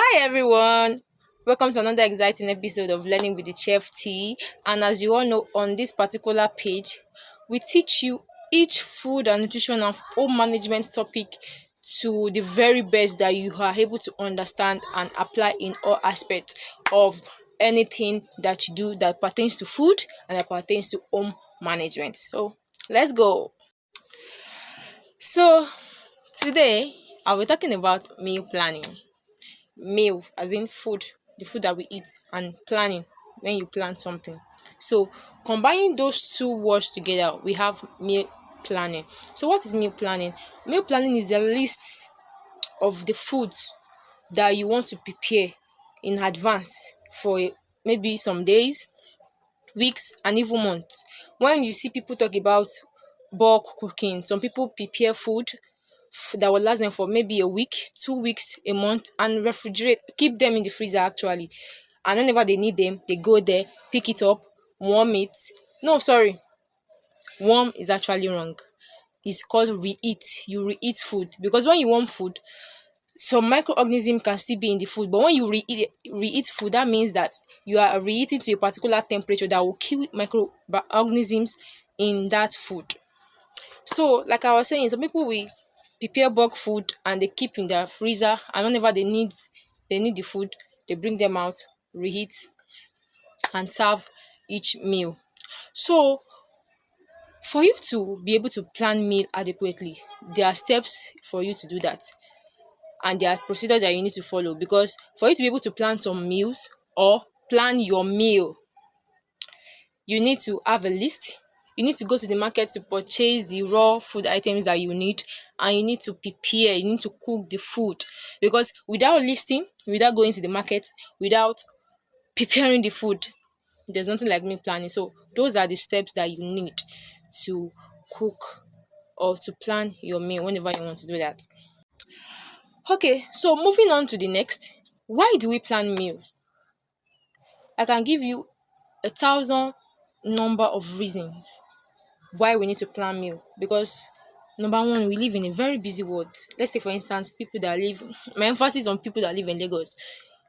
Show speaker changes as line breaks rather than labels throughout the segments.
Hi everyone, welcome to another exciting episode of Learning with the Chef T. And as you all know, on this particular page, we teach you each food and nutrition and home management topic to the very best that you are able to understand and apply in all aspects of anything that you do that pertains to food and that pertains to home management. So let's go. So today I'll be talking about meal planning. Meal as in food, the food that we eat, and planning, when you plan something. So combining those two words together, we have meal planning. So what is meal planning? Meal planning is a list of the foods that you want to prepare in advance for maybe some days, weeks, and even months. When you see people talk about bulk cooking, some people prepare food that will last them for maybe a week, 2 weeks, a month, and refrigerate, keep them in the freezer actually. And whenever they need them, they go there, pick it up, warm it. No, sorry, warm is actually wrong. It's called reheat. You reheat food because when you warm food, some microorganism can still be in the food. But when you reheat food, that means that you are reheating to a particular temperature that will kill microorganisms in that food. So, like I was saying, some people will prepare bulk food and they keep in their freezer, and whenever they need the food, they bring them out, reheat, and serve each meal. So, for you to be able to plan meal adequately, there are steps for you to do that, and there are procedures that you need to follow. Because for you to be able to plan some meals or plan your meal, you need to have a list. You need to go to the market to purchase the raw food items that you need, and you need to prepare, you need to cook the food. Because without listing, without going to the market, without preparing the food, there's nothing like meal planning. So those are the steps that you need to cook or to plan your meal whenever you want to do that. Okay, so moving on to the next. Why do we plan meals? I can give you 1,000 number of reasons why we need to plan meal. Because number one, we live in a very busy world. Let's say for instance, people that live, my emphasis on people that live in Lagos.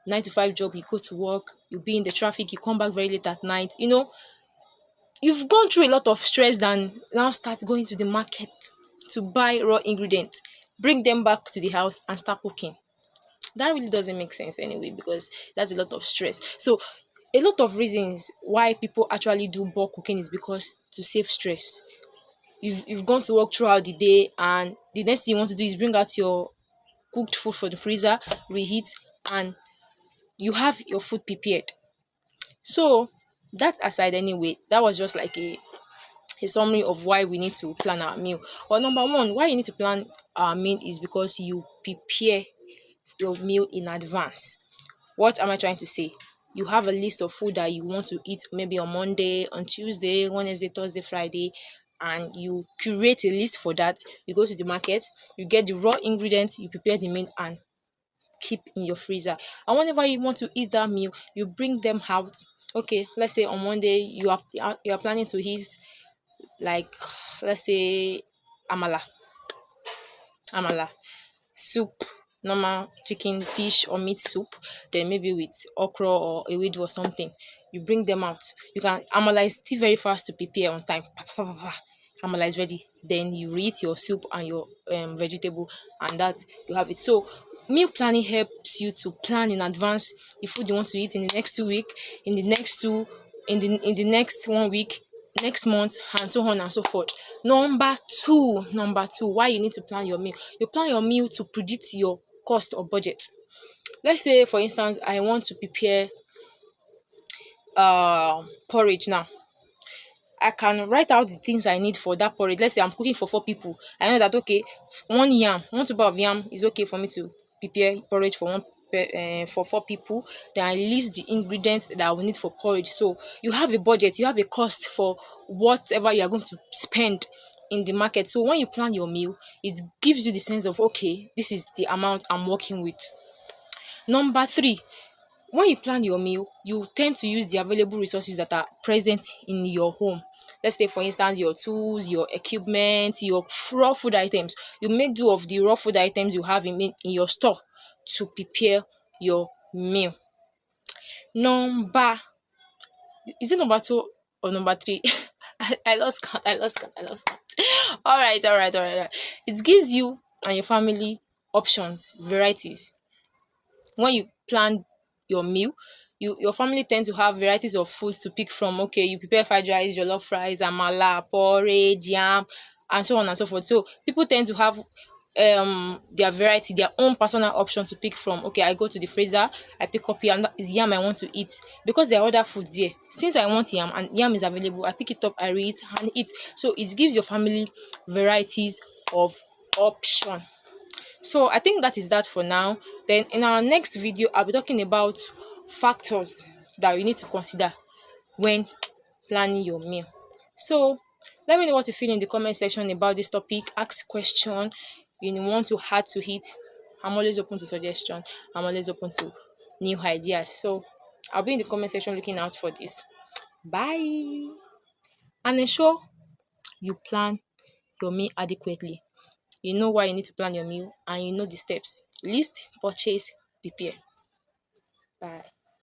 9 to 5 job, you go to work, you be in the traffic, you come back very late at night. You've gone through a lot of stress than now start going to the market to buy raw ingredients, bring them back to the house and start cooking. That really doesn't make sense anyway, because that's a lot of stress. So a lot of reasons why people actually do bulk cooking is because to save stress. You've gone to work throughout the day, and the next thing you want to do is bring out your cooked food for the freezer, reheat, and you have your food prepared. So that aside anyway, that was just like a summary of why we need to plan our meal. Well, number one, why you need to plan our meal is because you prepare your meal in advance. What am I trying to say? You have a list of food that you want to eat maybe on Monday, on Tuesday, Wednesday, Thursday, Friday, and you curate a list for that. You go to the market, you get the raw ingredients, you prepare the meal and keep in your freezer. And whenever you want to eat that meal, you bring them out. Okay, let's say on Monday you are planning to eat, like, let's say, amala, amala soup, normal chicken, fish, or meat soup, then maybe with okra or ewedu or something. You bring them out. You can Amala is still very fast to prepare on time. Pa, pa, pa, pa, pa. Amala is ready. Then you reheat your soup and your vegetable, and that you have it. So meal planning helps you to plan in advance the food you want to eat in the next 2 week, in the next two, in the next 1 week, next month, and so on and so forth. Number two, why you need to plan your meal. You plan your meal to predict your cost or budget. Let's say for instance I want to prepare porridge now. I can write out the things I need for that porridge. Let's say I'm cooking for 4 people. I know that okay, one tube of yam is okay for me to prepare porridge for for 4 people. Then I list the ingredients that I will need for porridge. So you have a budget, you have a cost for whatever you are going to spend in the market. So when you plan your meal, it gives you the sense of okay, this is the amount I'm working with. Number three, when you plan your meal, you tend to use the available resources that are present in your home. Let's say, for instance, your tools, your equipment, your raw food items. You make do of the raw food items you have in your store to prepare your meal. Number is it number two or number three? I lost count. I lost count. I lost count. All right. It gives you and your family options, varieties. When you plan your meal, your family tend to have varieties of foods to pick from. Okay, you prepare fried rice, jollof rice, amala, porridge, yam, and so on and so forth. So people tend to have their variety, their own personal option to pick from. Okay, I go to the freezer, I pick up yam. That is yam I want to eat because there are other foods there. Since I want yam and yam is available, I pick it up, I read and eat. So it gives your family varieties of option. So I think that is that for now. Then in our next video, I'll be talking about factors that you need to consider when planning your meal. So let me know what you feel in the comment section about this topic. Ask question you want to add to it. I'm always open to suggestion. I'm always open to new ideas. So I'll be in the comment section looking out for this. Bye. And ensure you plan your meal adequately. You know why you need to plan your meal and you know the steps. List, purchase, prepare. Bye.